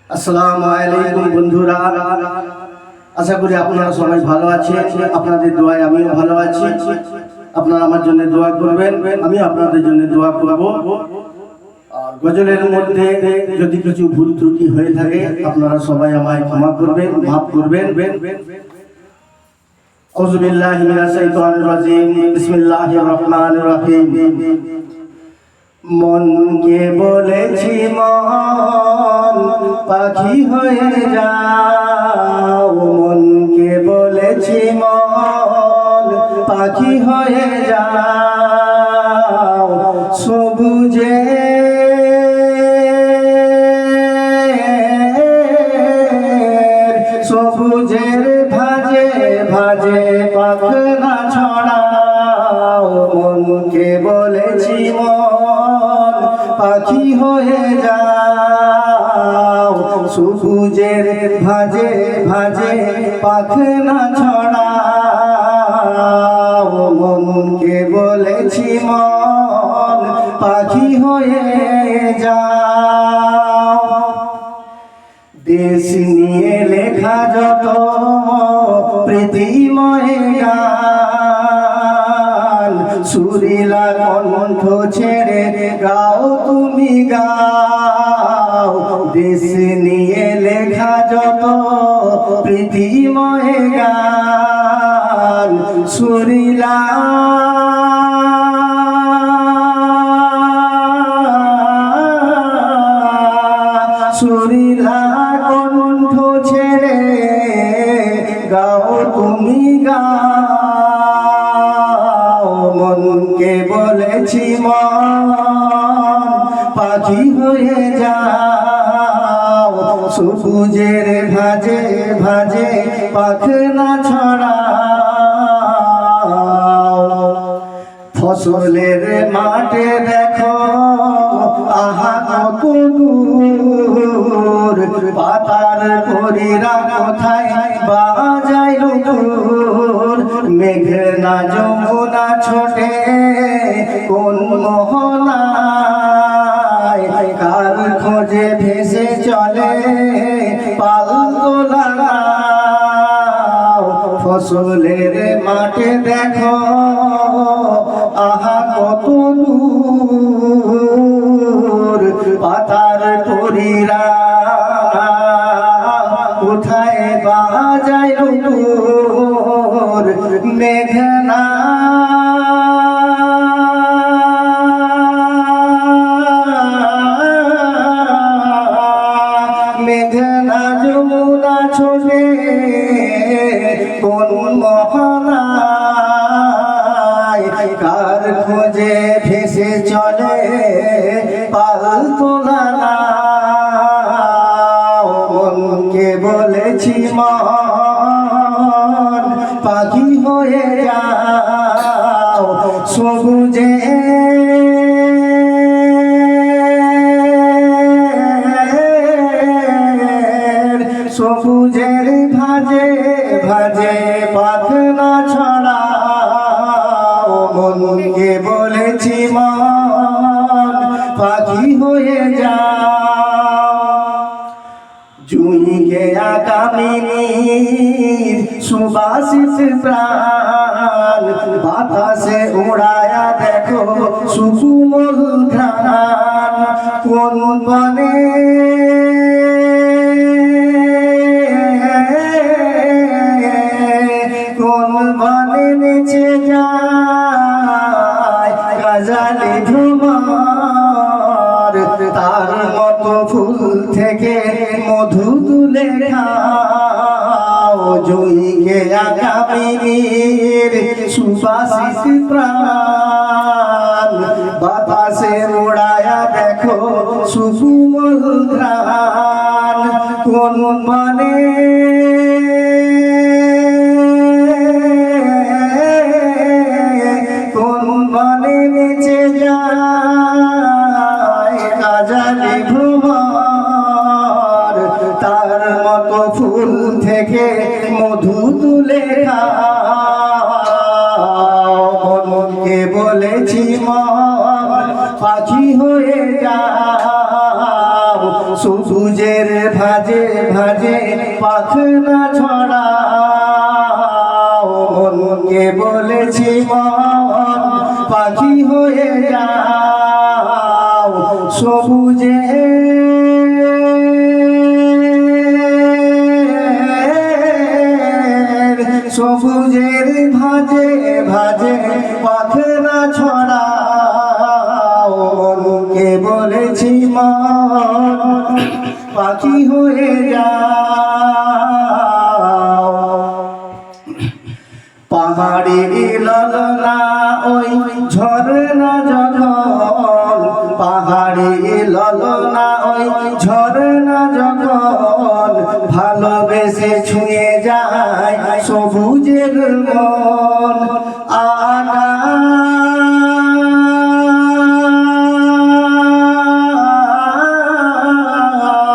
আসসালামু আলাইকুম বন্ধুরা, আশা করি আপনারা সবাই ভালো আছেন। আপনাদের দোয়ায় আমিও ভালো আছি। আপনারা আমার জন্য দোয়া করবেন, আমি আপনাদের জন্য দোয়া করব। আর গজলের মধ্যে যদি কিছু ভুল ত্রুটি হয়ে থাকে আপনারা সবাই আমায় ক্ষমা করবেন, মাফ করবেন। আউযু বিল্লাহি মিনাশ শাইতানির রাজিম। বিসমিল্লাহির রহমানির রহিম। মনকে বলেছি মন পাখি হয়ে যাও, মনকে বলেছি মন পাখি হয়ে যাও। সবুজে সবুজের ভাজে ভাজে পাখনা ছড়াও, মনকে বলেছি মন পাখি হয়ে যাও। সবুজের ভাজে ভাজে পাখনা ছড়াও, মনকে বলেছি মন পাখি হয়ে যাও। দেশ নিয়ে লেখা যত প্রীতিময় গান, সুরিলা কণ্ঠ ছেড়ে গাও তুমি গাও। দেশ নিয়ে লেখা যত প্রীতিময় গান, সুরিলা সুরিলা কণ্ঠ ছেড়ে গাও তুমি গাও। মনকে বলেছি মন পাখি হয়ে যাও। সবুজের ভাজে ভাজে পাখনা ছড়াও। ফসলের মাঠে দেখো আহা কত দূর, পাতার করিরা কোথায় বাজাইল দূর। মেঘনা যমুনা ছোটে কোন মোহনায়, কার খোঁজে ভেসে চলে পাল তোলা। ফসলের মাঠে দেখো আহা কত দূর, পাতার তরিরা কোথায় বাজাইল দূর। মেঘনা মেঘনা যমুনা ছোটে কোন মোহনায়, কার খোঁজে ভেসে চলে পাল তোলা। মনকে বলেছি মন পাখি হয়ে যাও। সবুজে সবুজের ভাজে ভাজে পাখনা ছড়াও। মনকে বলেছি মন পাখি হয়ে যাও। জুইকে আগামীর সুবাসিত প্রাণ, বাতাসে উড়ায়া দেখো সুকুমল ঘ্রাণ। কোন বনে কোন বনে নেচে যায় গাজালি ভ্রমর, তার মতো ফুল থেকে মধু তুলে খাও। জয়ীকে আগামীর সুবাসিত প্রাণ, বাতাসে উড়ায়া দেখো সুকুমল ঘ্রাণ। কোন মানে কোন মানে নেচে যায় গাজালি ভ্রমর, তার মতো ফুল থেকে মধু তুলে খাও। মনকে বলেছি মন পাখি হয়ে যাও। সবুজের ভাজে ভাজে পাখনা ছড়াও মনকে বলেছি মন পাখি হয়ে যাও সবুজের ভাজে ভাজে পাখনা ছড়াও মনকে বলেছি মন পাখি হয়ে যাও পাহাড়ে ললনা ওই ঝরনা যখন পাহাড়ে ললনা ওই ঝরনা যখন ভালোবেসে ছুঁয়ে যায় সবুজের মন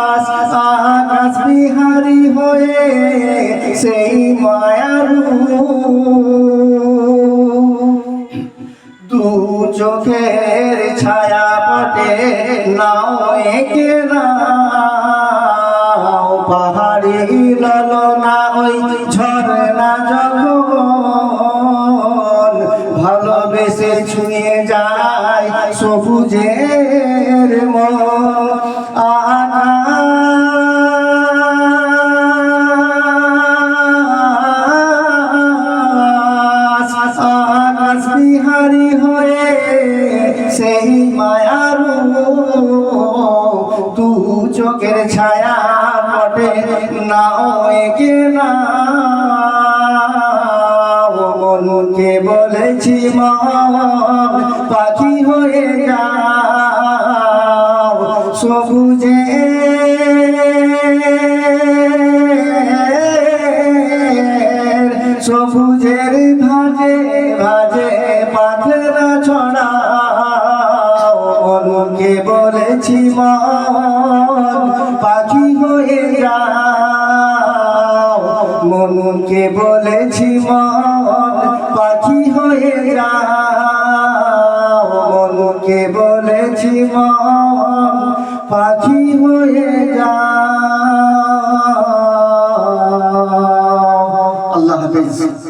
আকাশ বিহারী হয়ে সেই মায়ারু দু চোখের ছায়া পটে নাও একে নাও পাহাড়ি ললনা ওই ঝরনা যখন ভালোবেসে ছুঁয়ে যায় সবুজের মন আকাশ বিহারী হয়ে সেই মায়ারু তু চোখের ছায়া পটে নাও একে নাও মনকে বলেছি মন পাখি হয়ে যাও সবুজের ভাজে ভাজে পাখনা ছড়াও মনকে বলেছি মন পাখি হয়ে যাও মনকে বলেছি মন পাখি হয়ে যাও মনকে বলেছি মন পাখি হয়ে যাও আল্লাহ হাফেজ।